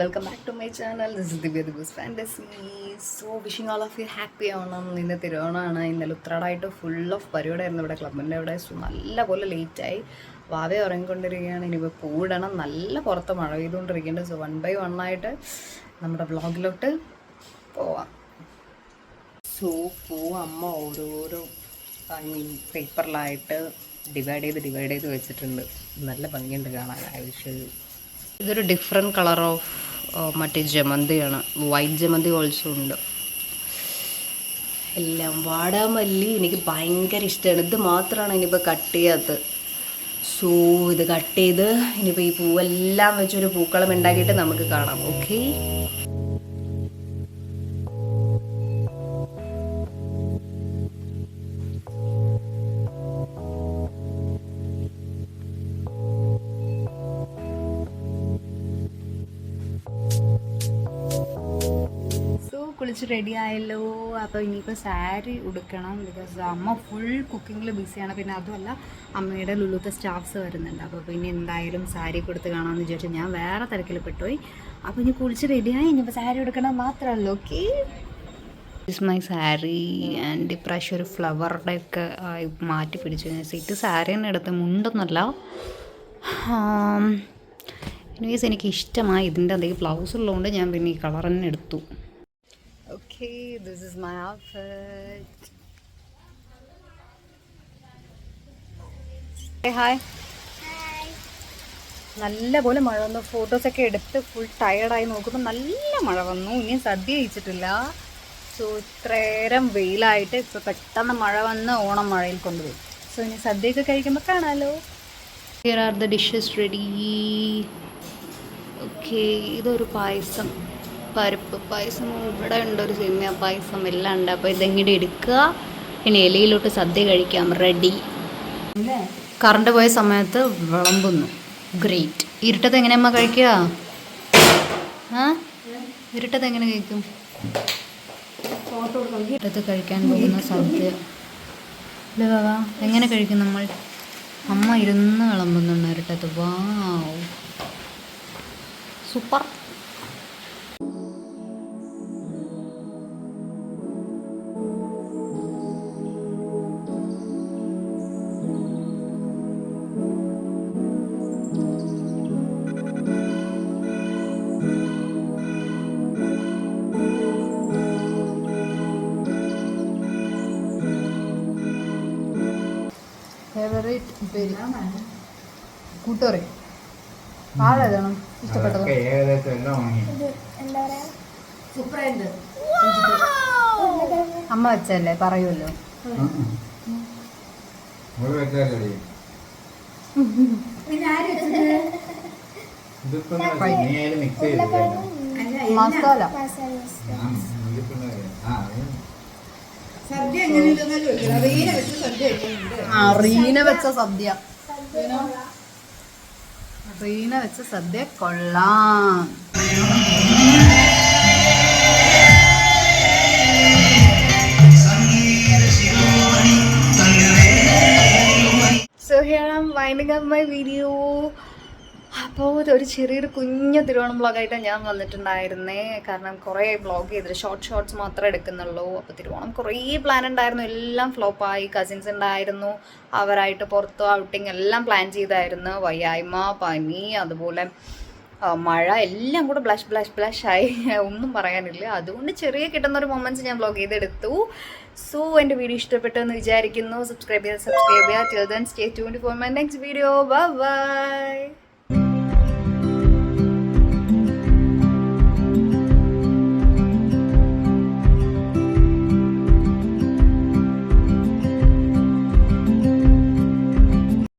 welcome back to my channel. This is Divya Dibu's Fantasy. So wishing all of you happy ആവണം. ഇന്ന് തിരുവോണമാണ്. ഇന്നലെ ഉത്രാടായിട്ട് full of പരിപാടിയായിരുന്നു ഇവിടെ ക്ലബിൻ്റെ അവിടെ. സോ നല്ലപോലെ ലേറ്റായി. വാവെ ഉറങ്ങിക്കൊണ്ടിരിക്കുകയാണ്. ഇനിയിപ്പോൾ പൂടണം. നല്ല പുറത്ത് മഴ പെയ്തുകൊണ്ടിരിക്കുന്നുണ്ട്. സോ 1 by 1 ആയിട്ട് നമ്മുടെ വ്ളോഗിലോട്ട് പോവാം. സോ അമ്മ ഓരോരോ പേപ്പറിലായിട്ട് ഡിവൈഡ് ചെയ്ത് വെച്ചിട്ടുണ്ട്. നല്ല ഭംഗിയുണ്ട് കാണാൻ. ആവശ്യം ഇതൊരു ഡിഫറെൻറ്റ് കളർ ഓഫ് മറ്റേ ജമന്തിയാണ്. വൈറ്റ് ജമന്തി ഓൾസോ ഉണ്ട്. എല്ലാം വാടാമല്ലി എനിക്ക് ഭയങ്കര ഇഷ്ടമാണ്. ഇത് മാത്രമാണ് ഇനിയിപ്പോൾ കട്ട് ചെയ്യാത്തത്. സോ ഇത് കട്ട് ചെയ്ത് ഇനിയിപ്പോൾ ഈ പൂവെല്ലാം വെച്ചൊരു പൂക്കളം ഉണ്ടാക്കിയിട്ട് നമുക്ക് കാണാം. ഓക്കെ, കുളിച്ച് റെഡി ആയല്ലോ. അപ്പോൾ ഇനിയിപ്പോൾ സാരി ഉടുക്കണം. ബിക്കോസ് അമ്മ ഫുൾ കുക്കിങ്ങിൽ ബിസിയാണ്. പിന്നെ അതുമല്ല അമ്മയുടെ ലുലുത്തെ സ്റ്റാഫ്സ് വരുന്നുണ്ട്. അപ്പോൾ പിന്നെ എന്തായാലും സാരി കൊടുത്ത് കാണാമെന്ന് വിചാരിച്ചു. ഞാൻ വേറെ തിരക്കിൽ പെട്ടുപോയി. അപ്പോൾ ഇനി കുളിച്ച് റെഡിയായി. ഇനിയിപ്പോൾ സാരി ഉടുക്കണം മാത്രമല്ലോ. Okay, is my sari. And ഇപ്രാവശ്യം ഒരു ഫ്ലവറുടെ ഒക്കെ മാറ്റി പിടിച്ചു. സെറ്റ് സാരി തന്നെ എടുത്ത്, മുണ്ടൊന്നുമല്ല. എനിവേസ് എനിക്ക് ഇഷ്ടമായി. ഇതിൻ്റെ എന്തെങ്കിലും ബ്ലൗസ് ഉള്ളതുകൊണ്ട് ഞാൻ പിന്നെ ഈ കളർ തന്നെ എടുത്തു. Okay, this is my outfit. Hey, hi. Hi. നല്ല പോലെ മഴ വന്നു. ഫോട്ടോസൊക്കെ എടുത്ത് ഫുൾ ടയർഡായി നോക്കുമ്പോൾ നല്ല മഴ വന്നു. ഇനിയും സദ്യ കഴിച്ചിട്ടില്ല. സോ ഇത്രയേരം വെയിലായിട്ട് ഇപ്പോൾ പെട്ടെന്ന് മഴ വന്ന് ഓണം മഴയിൽ കൊണ്ടുപോയി. സോ ഇനി സദ്യയൊക്കെ കഴിക്കുമ്പോൾ കാണാമല്ലോ. Here are the dishes ready. Okay, ഇതൊരു പായസം, പരിപ്പ് പായസം. ഇവിടെ ഉണ്ട് ഒരു സേമിയ പായസം, എല്ലാം ഉണ്ട്. അപ്പോൾ ഇതെങ്ങനെ എടുക്കുക, ഇനി ഇലയിലോട്ട് സദ്യ കഴിക്കാം. റെഡി. കറണ്ട് പോയ സമയത്ത് വിളമ്പുന്നു. ഗ്രേറ്റ്. ഇരുട്ടത്ത് എങ്ങനെയമ്മ കഴിക്കുക? ഇരുട്ടത്ത് എങ്ങനെ കഴിക്കും? ഇരുട്ടത്ത് കഴിക്കാൻ പോകുന്ന സദ്യ അല്ലേ ബാബാ? എങ്ങനെ കഴിക്കും നമ്മൾ? അമ്മ ഇരുന്ന് വിളമ്പുന്നുണ്ട് ഇരുട്ടത്ത്. വാവ്, സൂപ്പർ. കൂട്ടുകറി ആളേതാണ് ഇഷ്ടപ്പെട്ടത്? അമ്മ വെച്ചല്ലേ, പറയുമല്ലോ. മസാല റീന വെച്ച സദ്യ. റീന വെച്ച സദ്യ കൊള്ളാം. So here I'm winding up my video. അപ്പോൾ ഒരു ചെറിയൊരു കുഞ്ഞു തിരുവോണം വ്ളോഗായിട്ടാണ് ഞാൻ വന്നിട്ടുണ്ടായിരുന്നേ. കാരണം കുറേ വ്ളോഗ് ചെയ്തിട്ട് ഷോർട്ട്സ് മാത്രമേ എടുക്കുന്നുള്ളൂ. അപ്പോൾ തിരുവോണം കുറേ പ്ലാൻ ഉണ്ടായിരുന്നു, എല്ലാം ഫ്ലോപ്പായി. കസിൻസ് ഉണ്ടായിരുന്നു, അവരായിട്ട് പുറത്ത് ഔട്ടിങ് എല്ലാം പ്ലാൻ ചെയ്തായിരുന്നു. വയ്യായ്മ, പനി, അതുപോലെ മഴ, എല്ലാം കൂടെ ബ്ലഷ് ആയി. ഒന്നും പറയാനില്ല. അതുകൊണ്ട് ചെറിയ കിട്ടുന്നൊരു മൊമെൻറ്റ്സ് ഞാൻ വ്ളോഗ് ചെയ്തെടുത്തു. സോ എൻ്റെ വീഡിയോ ഇഷ്ടപ്പെട്ടു എന്ന് വിചാരിക്കുന്നു. സബ്സ്ക്രൈബ് ചെയ്യുക. Till then, stay tuned for my next video. Bye bye.